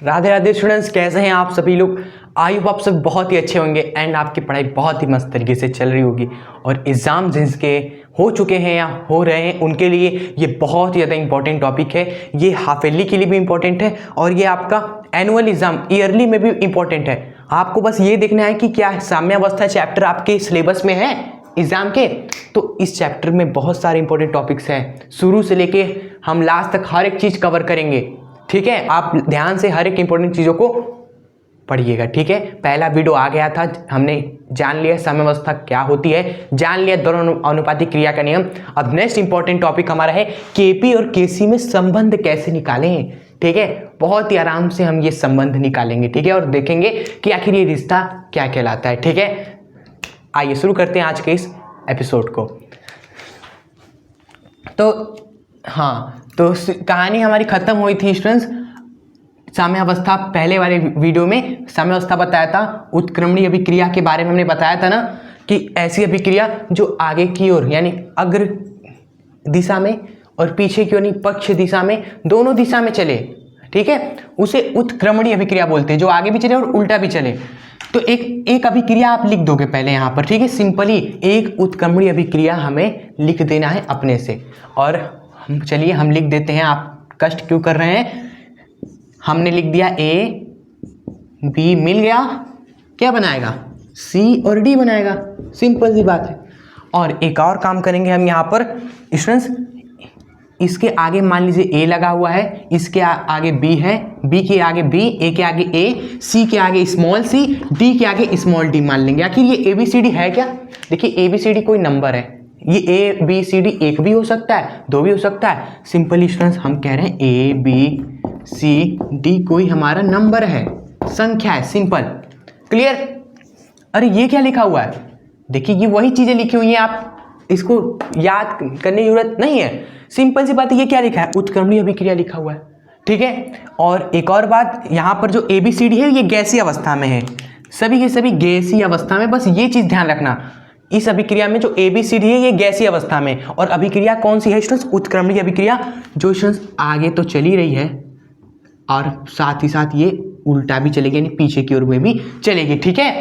Radhe Radhe students, कैसे हैं आप सभी लोग। आई होप आप सब बहुत ही अच्छे होंगे एंड आपकी पढ़ाई बहुत ही मस्त तरीके से चल रही होगी। और एग्ज़ाम जिनके हो चुके हैं या हो रहे हैं उनके लिए ये बहुत ही ज़्यादा इंपॉर्टेंट टॉपिक है। ये हाफ ईयरली के लिए भी इंपॉर्टेंट है और ये आपका एनुअल एग्ज़ाम ईयरली में भी इंपॉर्टेंट है। आपको बस ये देखना है कि क्या साम्यावस्था चैप्टर आपके सिलेबस में है एग्ज़ाम के। तो इस चैप्टर में बहुत सारे इंपॉर्टेंट टॉपिक्स हैं, शुरू से लेके हम लास्ट तक हर एक चीज़ कवर करेंगे। ठीक है, आप ध्यान से हर एक इंपॉर्टेंट चीज़ों को पढ़िएगा। ठीक है, पहला वीडियो आ गया था, हमने जान लिया साम्यावस्था क्या होती है, जान लिया दोनों अनुपातिक क्रिया का नियम। अब नेक्स्ट इंपॉर्टेंट टॉपिक हमारा है केपी और केसी में संबंध कैसे निकालें। ठीक है, बहुत ही आराम से हम ये संबंध निकालेंगे। ठीक है, और देखेंगे कि आखिर ये रिश्ता क्या कहलाता है। ठीक है, आइए शुरू करते हैं आज के इस एपिसोड को। तो हाँ, तो कहानी हमारी खत्म हुई थी स्टूडेंट्स साम्यावस्था। पहले वाले वीडियो में साम्यावस्था बताया था, उत्क्रमणीय अभिक्रिया के बारे में हमने बताया था ना कि ऐसी अभिक्रिया जो आगे की ओर यानी अग्र दिशा में और पीछे की ओर यानी पक्ष दिशा में, दोनों दिशा में चले। ठीक है, उसे उत्क्रमणीय अभिक्रिया बोलते हैं, जो आगे भी चले और उल्टा भी चले। तो एक अभिक्रिया आप लिख दोगे पहले यहाँ पर। ठीक है, सिंपली एक उत्क्रमणीय अभिक्रिया हमें लिख देना है अपने से। और चलिए हम लिख देते हैं, आप कष्ट क्यों कर रहे हैं। हमने लिख दिया ए बी, मिल गया, क्या बनाएगा सी और डी बनाएगा, सिंपल सी बात है। और एक और काम करेंगे हम यहाँ पर स्टूडेंट्स, इसके आगे मान लीजिए ए लगा हुआ है, इसके आगे बी है, बी के आगे बी, ए के आगे ए, सी के आगे स्मॉल सी, डी के आगे स्मॉल डी मान लेंगे। आखिर ये ए बी सी डी है क्या। देखिए ए बी सी डी कोई नंबर है, ये ए बी सी डी एक भी हो सकता है, दो भी हो सकता है। सिंपली स्टूडेंट्स हम कह रहे हैं ए बी सी डी कोई हमारा नंबर है, संख्या है, सिंपल क्लियर। अरे ये क्या लिखा हुआ है, देखिए ये वही चीजें लिखी हुई हैं, आप इसको याद करने की जरूरत नहीं है, सिंपल सी बात है। ये क्या लिखा है, उत्क्रमणीय अभिक्रिया लिखा हुआ है। ठीक है, और एक और बात, यहाँ पर जो ए बी सी डी है ये गैसीय अवस्था में है, सभी के सभी गैसीय अवस्था में, बस ये चीज ध्यान रखना। इस अभिक्रिया में जो ए बी सी डी है ये गैसीय अवस्था में, और अभिक्रिया कौन सी है स्टूडेंट्स, उत्क्रमणीय अभिक्रिया, जो स्टूडेंट्स आगे तो चली रही है और साथ ही साथ ये उल्टा भी चलेगी, यानी पीछे की ओर में भी चलेगी। ठीक है,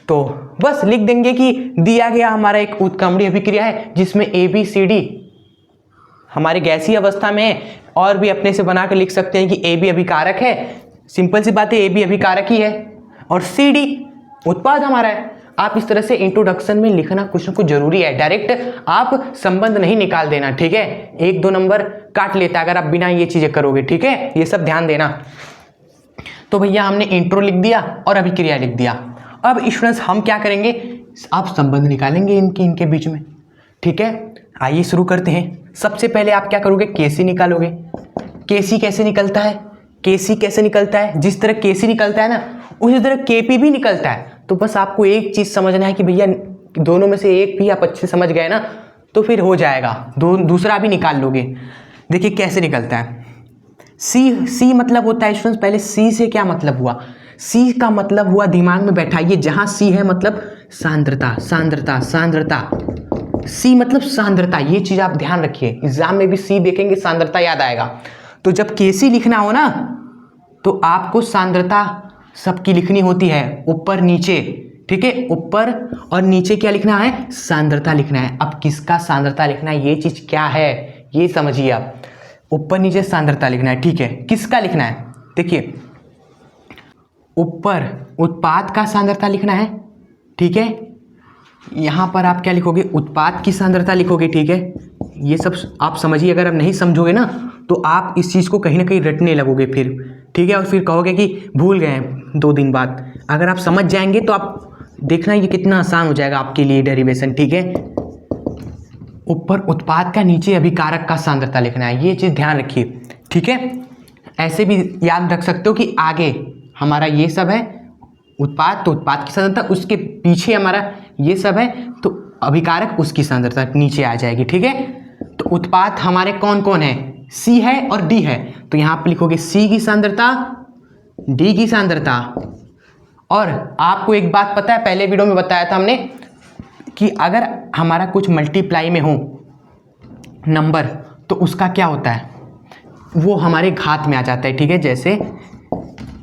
तो बस लिख देंगे कि दिया गया हमारा एक उत्क्रमणीय अभिक्रिया है जिसमें ए बी सी डी हमारे गैसीय अवस्था में है, और भी अपने से बना कर लिख सकते हैं कि ए बी अभिकारक है, सिंपल सी बात है, ए बी अभिकारक ही है, और सी डी उत्पाद हमारा है। आप इस तरह से इंट्रोडक्शन में लिखना कुछ ना कुछ जरूरी है, डायरेक्ट आप संबंध नहीं निकाल देना। ठीक है, एक दो नंबर काट लेता है अगर आप बिना ये चीजें करोगे। ठीक है, ये सब ध्यान देना। तो भैया हमने इंट्रो लिख दिया और अभिक्रिया लिख दिया। अब स्टूडेंट्स हम क्या करेंगे, आप संबंध निकालेंगे इनके बीच में। ठीक है, आइए शुरू करते हैं। सबसे पहले आप क्या करोगे, केसी निकालोगे। केसी कैसे निकलता है, केसी कैसे निकलता है, जिस तरह केसी निकलता है ना उसी तरह केपी भी निकलता है। तो बस आपको एक चीज समझना है कि भैया दोनों में से एक भी आप अच्छे समझ गए ना तो फिर हो जाएगा, दूसरा भी निकाल लोगे। देखिए कैसे निकलता है, सी मतलब होता है स्टूडेंट्स, पहले सी से क्या मतलब हुआ, सी का मतलब हुआ, दिमाग में बैठाइए, जहां सी है मतलब सांद्रता, सांद्रता, सांद्रता, सी मतलब सांद्रता। ये चीज आप ध्यान रखिए, एग्जाम में भी सी देखेंगे सांद्रता याद आएगा। तो जब केसी लिखना हो ना तो आपको सांद्रता सबकी लिखनी होती है, ऊपर नीचे। ठीक है, ऊपर और नीचे क्या लिखना है, सांद्रता लिखना है। अब किसका सांद्रता लिखना है, ये चीज क्या है ये समझिए आप, ऊपर नीचे सांद्रता लिखना है। ठीक है, किसका लिखना है, देखिए ऊपर उत्पाद का सांद्रता लिखना है। ठीक है, यहां पर आप क्या लिखोगे, उत्पाद की सांद्रता लिखोगे। ठीक है, ये सब आप समझिए, अगर आप नहीं समझोगे ना तो आप इस चीज को कहीं ना कहीं रटने लगोगे फिर। ठीक है, और फिर कहोगे कि भूल गए 2 दिन बाद। अगर आप समझ जाएंगे तो आप देखना ये कितना आसान हो जाएगा आपके लिए डेरिवेशन। ठीक है, ऊपर उत्पाद का, नीचे अभिकारक का सांद्रता लिखना है, ये चीज ध्यान रखिए। ठीक है, ऐसे भी याद रख सकते हो कि आगे हमारा ये सब है उत्पाद, तो उत्पाद की सांद्रता, उसके पीछे हमारा ये सब है तो अभिकारक, उसकी सांद्रता नीचे आ जाएगी। ठीक है, तो उत्पाद हमारे कौन कौन है, सी है और डी है, तो यहां पर लिखोगे सी की सांद्रता, डी की सांद्रता। और आपको एक बात पता है, पहले वीडियो में बताया था हमने कि अगर हमारा कुछ मल्टीप्लाई में हो नंबर तो उसका क्या होता है, वो हमारे घात में आ जाता है। ठीक है, जैसे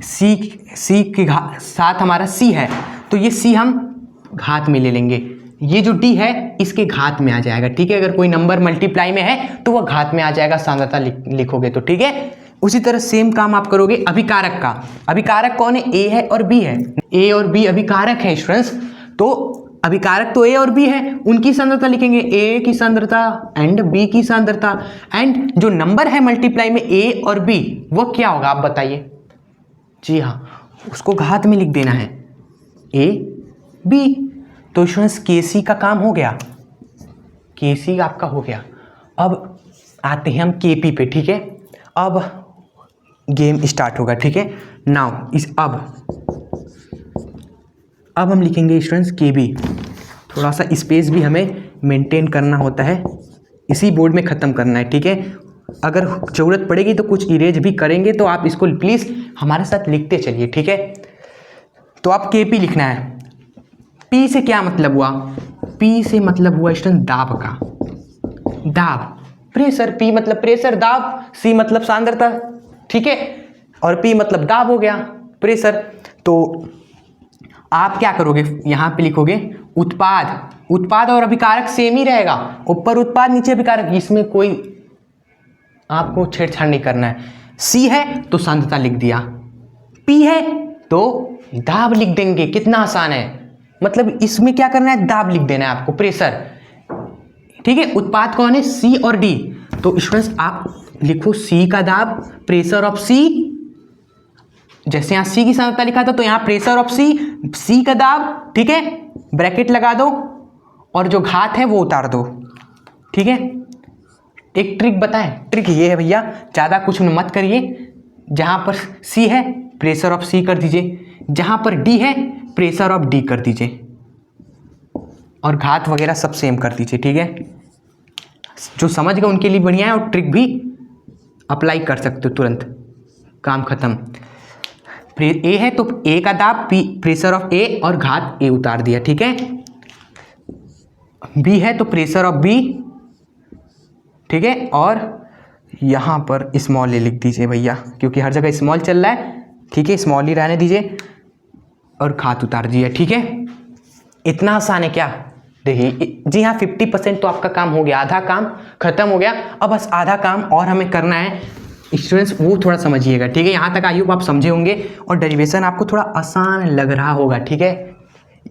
सी के साथ हमारा सी है, तो ये सी हम घात में ले लेंगे, ये जो डी है इसके घात में आ जाएगा, ठीक है। अगर कोई नंबर मल्टीप्लाई में है तो वह घात में आ जाएगा, सांद्रता लिखोगे तो, ठीक है। उसी तरह सेम काम आप करोगे अभिकारक का। अभिकारक कौन है? ए है और बी है, ए और बी अभिकारक है स्टूडेंट्स। तो अभिकारक तो ए और बी है, उनकी सांद्रता लिखेंगे, ए की सांद्रता एंड बी की सांद्रता, एंड जो नंबर है मल्टीप्लाई में ए और बी वो क्या होगा आप बताइए? जी हाँ, उसको घात में लिख देना है, ए बी। तो स्टूडेंट्स के सी का काम हो गया, के सी आपका हो गया। अब आते हैं हम के पी पे, ठीक है। अब गेम स्टार्ट होगा, ठीक है। नाउ इस अब हम लिखेंगे स्टूडेंट्स के बी। थोड़ा सा स्पेस भी हमें मेंटेन करना होता है, इसी बोर्ड में ख़त्म करना है, ठीक है। अगर ज़रूरत पड़ेगी तो कुछ इरेज भी करेंगे, तो आप इसको प्लीज़ हमारे साथ लिखते चलिए, ठीक है। तो आप के पी लिखना है। पी से क्या मतलब हुआ? पी से मतलब हुआ स्टूडेंट दाब का, दाब, प्रेशर। पी मतलब प्रेशर, दाब, सी मतलब सांद्रता, ठीक है, और पी मतलब दाब हो गया, प्रेशर। तो आप क्या करोगे, यहाँ पे लिखोगे उत्पाद। उत्पाद और अभिकारक सेम ही रहेगा, ऊपर उत्पाद नीचे अभिकारक, इसमें कोई आपको छेड़छाड़ नहीं करना है। सी है तो सांद्रता लिख दिया, पी है तो दाब लिख देंगे, कितना आसान है। मतलब इसमें क्या करना है, दाब लिख देना है आपको, प्रेशर, ठीक है। उत्पाद कौन है? सी और डी। तो स्टूडेंट्स आप लिखो सी का दाब, प्रेशर ऑफ सी, जैसे यहाँ सी की सांद्रता लिखा था तो यहाँ प्रेशर ऑफ सी, सी का दाब, ठीक है, ब्रैकेट लगा दो और जो घात है वो उतार दो, ठीक है। एक ट्रिक बताएं, ट्रिक ये है भैया, ज़्यादा कुछ मत करिए। जहाँ पर सी है प्रेशर ऑफ सी कर दीजिए, जहाँ पर डी है प्रेशर ऑफ डी कर दीजिए, और घात वगैरह सब सेम कर दीजिए, ठीक है। जो समझ गए उनके लिए बढ़िया है, और ट्रिक भी अप्लाई कर सकते हो तुरंत, काम खत्म। ए है तो ए का दाब, पी प्रेशर ऑफ ए और घात ए उतार दिया, ठीक है। बी है तो प्रेशर ऑफ बी, ठीक है, और यहाँ पर स्मॉल ए लिख दीजिए भैया, क्योंकि हर जगह स्मॉल चल रहा है, ठीक है, स्मॉल ही रहने दीजिए, और घात उतार दिया, ठीक है। इतना आसान है क्या? देखिए जी हाँ, 50% तो आपका काम हो गया, आधा काम खत्म हो गया। अब बस आधा काम और हमें करना है स्टूडेंट्स, वो थोड़ा समझिएगा, ठीक है। यहाँ तक आई होप आप समझे होंगे और डेरिवेशन आपको थोड़ा आसान लग रहा होगा, ठीक है।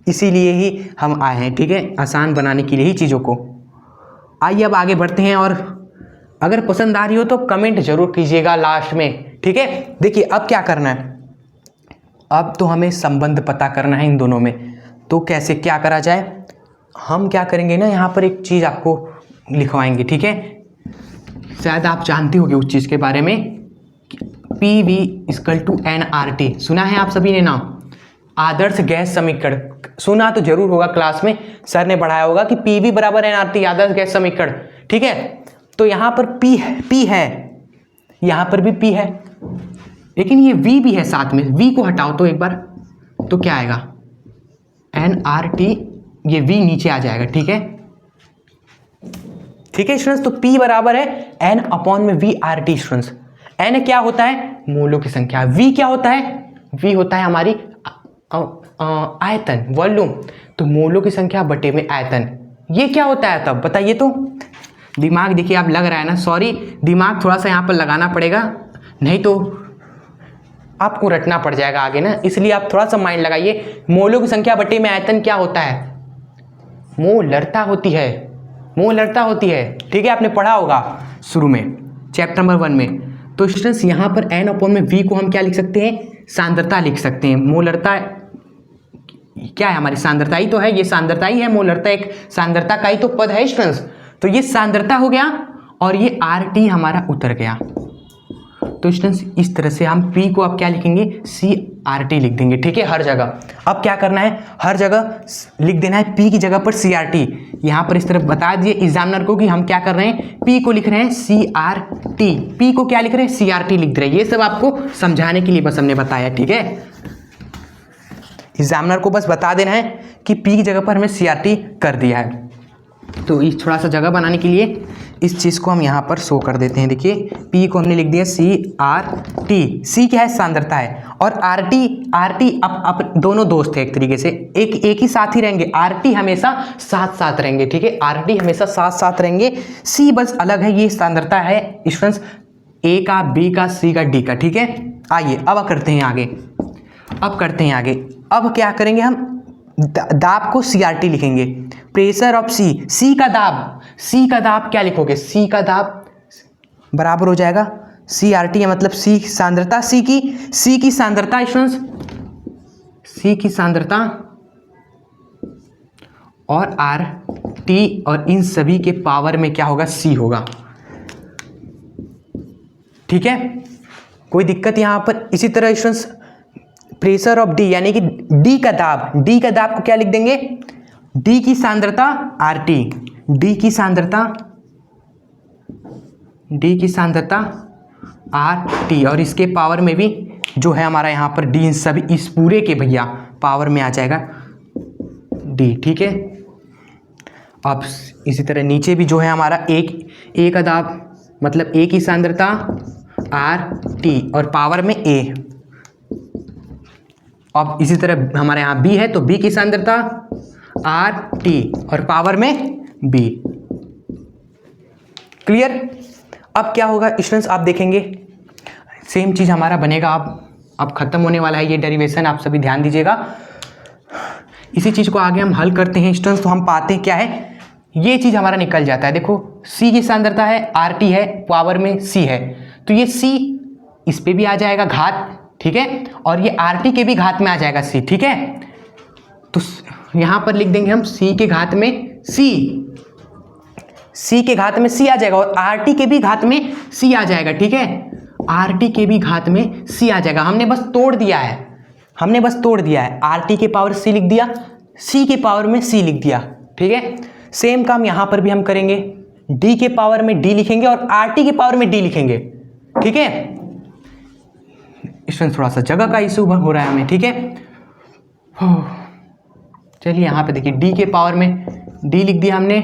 इसीलिए ही हम आए हैं, ठीक है, आसान बनाने के लिए ही चीज़ों को। आइए अब आगे बढ़ते हैं, और अगर पसंद आ रही हो तो कमेंट जरूर कीजिएगा लास्ट में, ठीक है। देखिए अब क्या करना है, अब तो हमें संबंध पता करना है इन दोनों में। तो कैसे क्या करा जाए, हम क्या करेंगे ना, यहाँ पर एक चीज़ आपको लिखवाएंगे, ठीक है। शायद आप जानते होंगे उस चीज़ के बारे में, P V equal to N R T, सुना है आप सभी ने नाम? आदर्श गैस समीकरण सुना तो जरूर होगा, क्लास में सर ने पढ़ाया होगा कि पी वी बराबर एन आर टी, आदर्श गैस समीकरण, ठीक है। तो यहाँ पर पी है, यहाँ पर भी पी है, लेकिन ये वी भी है साथ में। वी को हटाओ तो एक बार, तो क्या आएगा, एन आर टी, ये वी नीचे आ जाएगा, ठीक है, ठीक है स्टूडेंट्स। तो P बराबर है N अपॉन में V R T students. N क्या होता है? मोलों की संख्या। V क्या होता है? V होता है हमारी आयतन, वॉल्यूम। तो मोलों की संख्या बटे में आयतन, ये क्या होता है तब बताइए तो। दिमाग देखिए आप लग रहा है ना, सॉरी दिमाग थोड़ा सा यहाँ पर लगाना पड़ेगा, नहीं तो आपको रटना पड़ जाएगा आगे ना, इसलिए आप थोड़ा सा माइंड लगाइए। मोलों की संख्या बटे में आयतन क्या होता है? मोलरता होती है, मोलरता होती है, ठीक है, आपने पढ़ा होगा शुरू में चैप्टर नंबर 1 में। तो स्टूडेंट्स यहाँ पर एन अपॉन में वी को हम क्या लिख सकते हैं? सांद्रता लिख सकते हैं। मोलरता क्या है? हमारी सांद्रता ही तो है, ये सांद्रता ही है, मोलरता एक सांद्रता का ही तो पद है स्टूडेंट्स। तो ये सांद्रता हो गया और ये आर टी हमारा उतर गया। तो स्टूडेंट्स इस तरह से हम P को अब क्या लिखेंगे? CRT लिख देंगे, ठीक है, हर जगह। अब क्या करना है, हर जगह लिख देना है P की जगह पर CRT। यहाँ पर इस तरह बता दिए एग्जामिनर को कि हम क्या कर रहे हैं, P को लिख रहे हैं CRT, P को क्या लिख रहे हैं? CRT लिख दे रहे हैं। ये सब आपको समझाने के लिए बस हमने बताया, ठीक है। एग्जामिनर को बस बता देना है कि P की जगह पर हमें CRT कर दिया है। तो इस थोड़ा सा जगह बनाने के लिए इस चीज़ को हम यहाँ पर शो कर देते हैं। देखिए P को हमने लिख दिया CRT। C क्या है? सांद्रता है। और RT अब दोनों दोस्त हैं एक तरीके से, एक ही साथ ही रहेंगे। RT हमेशा साथ साथ रहेंगे, ठीक है, RT हमेशा साथ साथ रहेंगे। C बस अलग है, ये सांद्रता है स्टूडेंट्स A का, B का, C का, D का, ठीक है। आइए अब करते हैं आगे, अब क्या करेंगे हम? दाब को CRT लिखेंगे, प्रेशर ऑफ C का दाब क्या लिखोगे? C का दाब बराबर हो जाएगा CRT है, मतलब C सांद्रता, C की सांद्रता स्टूडेंट्स, C की सांद्रता और RT, और इन सभी के पावर में क्या होगा? C होगा, ठीक है, कोई दिक्कत यहां पर। इसी तरह स्टूडेंट्स प्रेशर ऑफ D यानी कि D का दाब को क्या लिख देंगे? D की सांद्रता RT, D की सांद्रता RT, और इसके पावर में भी जो है हमारा यहाँ पर D, सभी इस पूरे के भैया पावर में आ जाएगा D, ठीक है। अब इसी तरह नीचे भी जो है हमारा A का दाब, मतलब A की सांद्रता RT और पावर में A। अब इसी तरह हमारे यहाँ B है तो B की सांद्रता RT और पावर में B। क्लियर? अब क्या होगा स्टूडेंट्स, आप देखेंगे सेम चीज़ हमारा बनेगा। अब खत्म होने वाला है ये डेरिवेशन, आप सभी ध्यान दीजिएगा। इसी चीज़ को आगे हम हल करते हैं स्टूडेंट्स, तो हम पाते हैं क्या है, ये चीज़ हमारा निकल जाता है। देखो C की सांद्रता है, RT है, पावर में C है, तो ये C इस पे भी आ जाएगा घात, ठीक है, और ये RT के भी घात में आ जाएगा C, ठीक है। तो यहाँ पर लिख देंगे हम C के घात में C के घात में C आ जाएगा, और RT के भी घात में C आ जाएगा, ठीक है, RT के भी घात में C आ जाएगा। हमने बस तोड़ दिया है, RT के पावर C लिख दिया, C के पावर में C लिख दिया, ठीक है। सेम काम यहाँ पर भी हम करेंगे, D के पावर में D लिखेंगे और RT के पावर में D लिखेंगे, ठीक है। इसमें थोड़ा सा जगह का इशू हो रहा है हमें, ठीक है। चलिए यहाँ पे देखिए D के पावर में D लिख दिया हमने,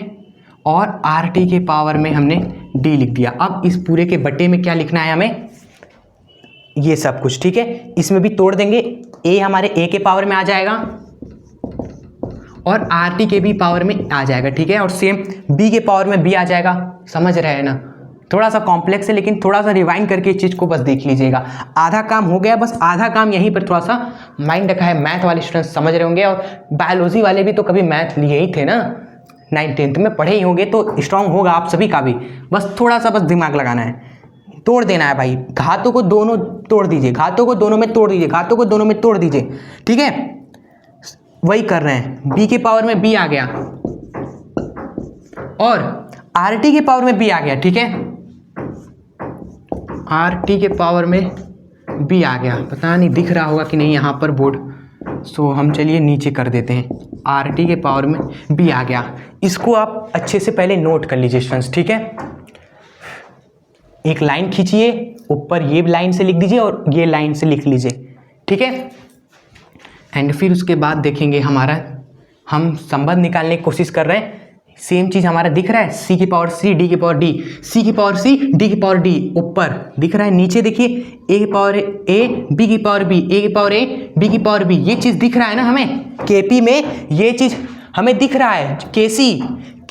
और RT के पावर में हमने D लिख दिया। अब इस पूरे के बट्टे में क्या लिखना है हमें? ये सब कुछ, ठीक है। इसमें भी तोड़ देंगे, A हमारे A के पावर में आ जाएगा और RT के भी पावर में आ जाएगा, ठीक है, और सेम B के पावर में B आ जाएगा। समझ रहे हैं ना? थोड़ा सा कॉम्प्लेक्स है, लेकिन थोड़ा सा रिवाइंड करके इस चीज़ को बस देख लीजिएगा। आधा काम हो गया, बस आधा काम यहीं पर थोड़ा सा माइंड रखा है। मैथ वाले स्टूडेंट्स समझ रहे होंगे, और बायोलॉजी वाले भी तो कभी मैथ लिए ही थे ना, 9th-10th में पढ़े ही होंगे, तो स्ट्रांग होगा आप सभी का भी। बस थोड़ा सा बस दिमाग लगाना है, तोड़ देना है भाई। घातों को दोनों तोड़ दीजिए, घातों को दोनों में तोड़ दीजिए, ठीक है। वही कर रहे हैं, B के पावर में B आ गया और RT के पावर में B आ गया, ठीक है, RT के पावर में B आ गया। पता नहीं दिख रहा होगा कि नहीं यहाँ पर बोर्ड, सो हम चलिए नीचे कर देते हैं। RT के पावर में B आ गया। इसको आप अच्छे से पहले नोट कर लीजिए स्टूडेंट्स, ठीक है। एक लाइन खींचिए, ऊपर ये लाइन से लिख दीजिए और ये लाइन से लिख लीजिए, ठीक है। एंड फिर उसके बाद देखेंगे हमारा, हम संबंध निकालने की कोशिश कर रहे हैं। सेम चीज़ हमारा दिख रहा है, C की पावर C, D की पावर D, C की पावर C, D की पावर D, ऊपर दिख रहा है। नीचे देखिए A की पावर A, B की पावर B, A की पावर A, B की पावर B। ये चीज़ दिख रहा है ना हमें, KP में ये चीज़ हमें दिख रहा है।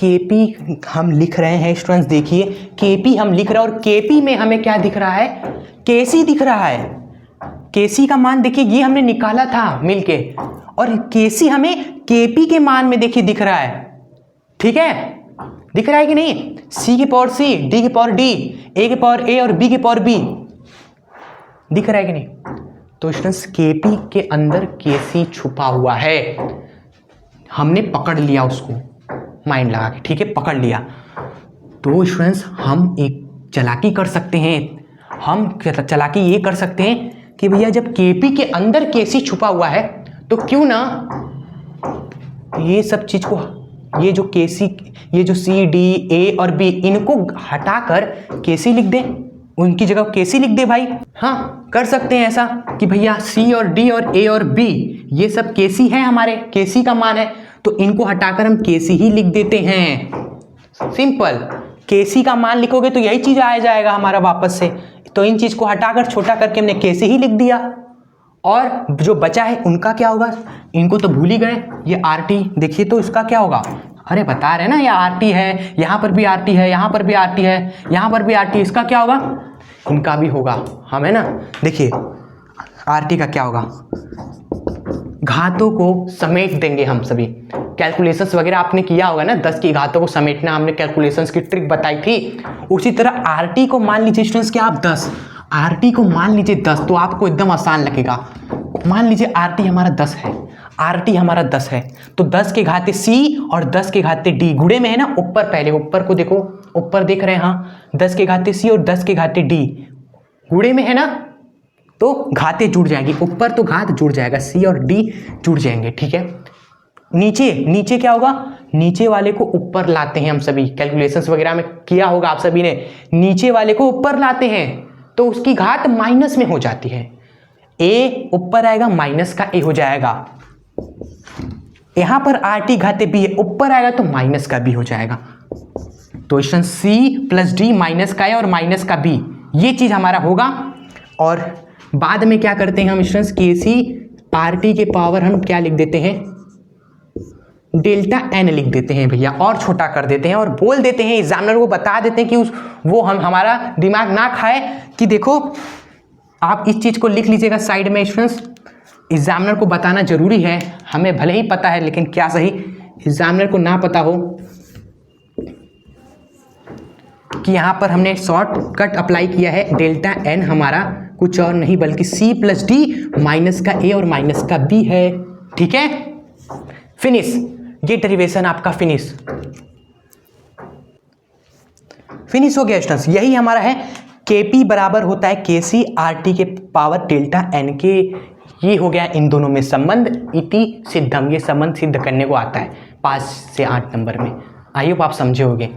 KP हम लिख रहे हैं स्टूडेंट्स, देखिए KP हम लिख रहे हैं, और KP में हमें क्या दिख रहा है? KC दिख रहा है। KC का मान देखिए, ये हमने निकाला था मिलके, और KC हमें KP के मान में देखिए दिख रहा है, ठीक है। दिख रहा है कि नहीं? C की पावर C, D की पावर D, A की पावर A और B की पावर B, दिख रहा है कि नहीं? तो स्टूडेंट्स KP के अंदर KC छुपा हुआ है, हमने पकड़ लिया उसको माइंड लगा के, ठीक है, पकड़ लिया। तो स्टूडेंट्स हम एक चालाकी कर सकते हैं, हम चालाकी ये कर सकते हैं कि भैया जब KP के अंदर KC छुपा हुआ है, तो क्यों ना ये सब चीज को, ये जो KC, ये जो C, D, A और B, इनको हटाकर KC लिख दे, उनकी जगह KC लिख दे भाई। हाँ, कर सकते हैं ऐसा कि भैया C और D और A और B ये सब KC है, हमारे KC का मान है, तो इनको हटाकर हम KC ही लिख देते हैं। सिंपल, केसी का मान लिखोगे तो यही चीज आ जाएगा हमारा वापस से। तो इन चीज को हटाकर छोटा करके हमने केसी ही लिख दिया, और जो बचा है उनका क्या होगा, इनको तो भूल ही गए। ये आर टी देखिए, तो इसका क्या होगा, अरे बता रहे ना, ये आर टी है, यहाँ पर भी आर टी है, यहाँ पर भी आर टी है, यहाँ पर भी आर टी, इसका क्या होगा, इनका भी होगा, हम है ना। देखिए आर टी का क्या होगा, घातों को समेट देंगे हम सभी। कैलकुलेशंस वगैरह आपने किया होगा ना, 10 की घातों को समेटना, हमने कैलकुलेशंस की ट्रिक बताई थी। उसी तरह आर टी को मान लीजिए स्टूडेंट्स कि आप 10, आर टी को मान लीजिए 10, तो आपको एकदम आसान लगेगा। मान लीजिए आर टी हमारा 10 है, आर टी हमारा 10 है, तो 10 के घाते सी और 10 के घाते डी, गुणे में है ना, ऊपर पहले ऊपर को देखो, ऊपर देख रहे हैं, हाँ 10 के घाते सी और 10 के घाते डी, गुणे में है ना, तो घाते जुड़ जाएंगे, ऊपर तो घात जुड़ जाएगा, सी और डी जुड़ जाएंगे, ठीक है। नीचे नीचे क्या होगा, नीचे वाले को ऊपर लाते हैं हम सभी, कैलकुलेशंस वगैरह में किया होगा आप सभी ने, नीचे वाले को ऊपर लाते हैं तो उसकी घात माइनस में हो जाती है, ए ऊपर आएगा माइनस का ए हो जाएगा। यहां पर आर टी घाते बी है, ऊपर आएगा तो माइनस का बी हो जाएगा। तो option C plus D minus का ए और माइनस का बी, ये चीज हमारा होगा। और बाद में क्या करते हैं हम स्टूडेंट्स, के सी आर टी के पावर हम क्या लिख देते हैं, डेल्टा एन लिख देते हैं भैया, और छोटा कर देते हैं और बोल देते हैं, एग्जामिनर को बता देते हैं कि वो हमारा दिमाग ना खाए कि देखो आप इस चीज को लिख लीजिएगा साइड में स्टूडेंट्स। एग्जामिनर को बताना जरूरी है, हमें भले ही पता है लेकिन क्या सही एग्जामिनर को ना पता हो कि यहाँ पर हमने शॉर्टकट अप्लाई किया है, डेल्टा एन हमारा कुछ और नहीं बल्कि सी प्लस डी माइनस का ए और माइनस का बी है, ठीक है। फिनिश, ये डेरिवेशन आपका फिनिश हो गया स्टूडेंट्स। यही हमारा है केपी बराबर होता है के सी आर टी के पावर डेल्टा एन के, ये हो गया इन दोनों में संबंध, इति सिद्धम, ये संबंध सिद्ध करने को आता है 5 से 8 नंबर में। आई होप आप समझे होंगे।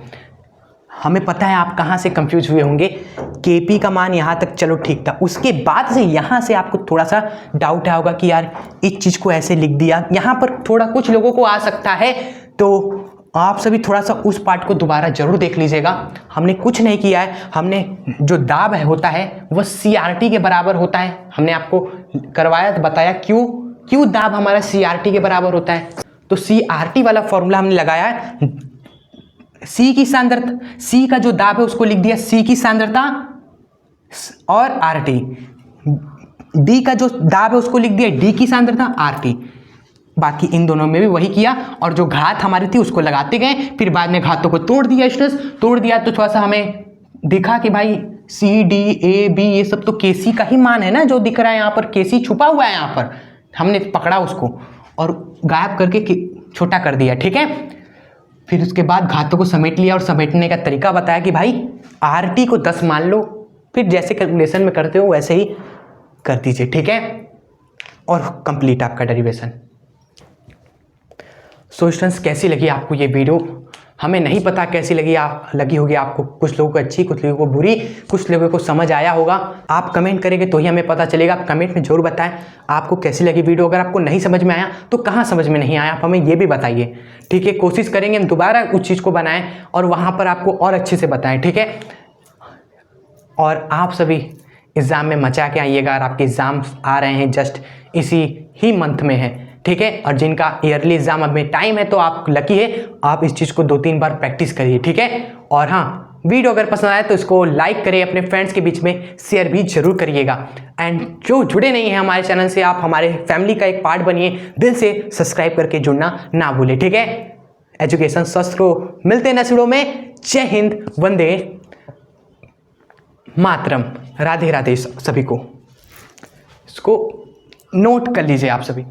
हमें पता है आप कहाँ से कंफ्यूज हुए होंगे, केपी का मान यहाँ तक चलो ठीक था, उसके बाद से यहाँ से आपको थोड़ा सा डाउट आया होगा कि यार इस चीज़ को ऐसे लिख दिया, यहाँ पर थोड़ा कुछ लोगों को आ सकता है, तो आप सभी थोड़ा सा उस पार्ट को दोबारा जरूर देख लीजिएगा। हमने कुछ नहीं किया है, हमने जो दाब होता है वह CRT के बराबर होता है, हमने आपको करवाया तो बताया क्यों दाब हमारा CRT के बराबर होता है। तो CRT वाला फॉर्मूला हमने लगाया है, सी की सांद्रता, सी का जो दाब है उसको लिख दिया सी की सांद्रता और आर टी, डी का जो दाब है उसको लिख दिया डी की सांद्रता आर टी। बाकी इन दोनों में भी वही किया, और जो घात हमारी थी उसको लगाते गए, फिर बाद में घातों को तोड़ दिया स्टूडेंट्स, तोड़ दिया तो थोड़ा सा हमें दिखा कि भाई सी डी ए बी ये सब तो केसी का ही मान है ना, जो दिख रहा है यहाँ पर केसी छुपा हुआ है, यहाँ पर हमने पकड़ा उसको और गायब करके छोटा कर दिया, ठीक है। फिर उसके बाद घातों को समेट लिया और समेटने का तरीका बताया कि भाई आर टी को 10 मान लो, फिर जैसे कैलकुलेशन में करते हो वैसे ही कर दीजिए, ठीक है, और कंप्लीट आपका डेरिवेशन। सो स्टूडेंट्स कैसी लगी आपको ये वीडियो, हमें नहीं पता कैसी लगी होगी आपको, कुछ लोगों को अच्छी, कुछ लोगों को बुरी, कुछ लोगों को समझ आया होगा। आप कमेंट करेंगे तो ही हमें पता चलेगा, आप कमेंट में जरूर बताएं आपको कैसी लगी वीडियो। अगर आपको नहीं समझ में आया तो कहाँ समझ में नहीं आया आप हमें ये भी बताइए, ठीक है। कोशिश करेंगे हम दोबारा उस चीज़ को बनाएं और वहाँ पर आपको और अच्छे से बताएं, ठीक है। और आप सभी एग्ज़ाम में मचा के आइएगा, और आपके एग्ज़ाम्स आ रहे हैं जस्ट इसी ही मंथ में है, ठीक है। और जिनका ईयरली एग्जाम अब में टाइम है तो आप लकी है, आप इस चीज़ को 2-3 बार प्रैक्टिस करिए, ठीक है। और हाँ, वीडियो अगर पसंद आए तो इसको लाइक करिए, अपने फ्रेंड्स के बीच में शेयर भी जरूर करिएगा। एंड जो जुड़े नहीं हैं हमारे चैनल से, आप हमारे फैमिली का एक पार्ट बनिए, दिल से सब्सक्राइब करके जुड़ना ना भूलें, ठीक है। एजुकेशन शस्त्र को मिलते हैं नेक्स्ट वीडियो में। जय हिंद, वंदे मातरम, राधे राधे सभी को। इसको नोट कर लीजिए आप सभी।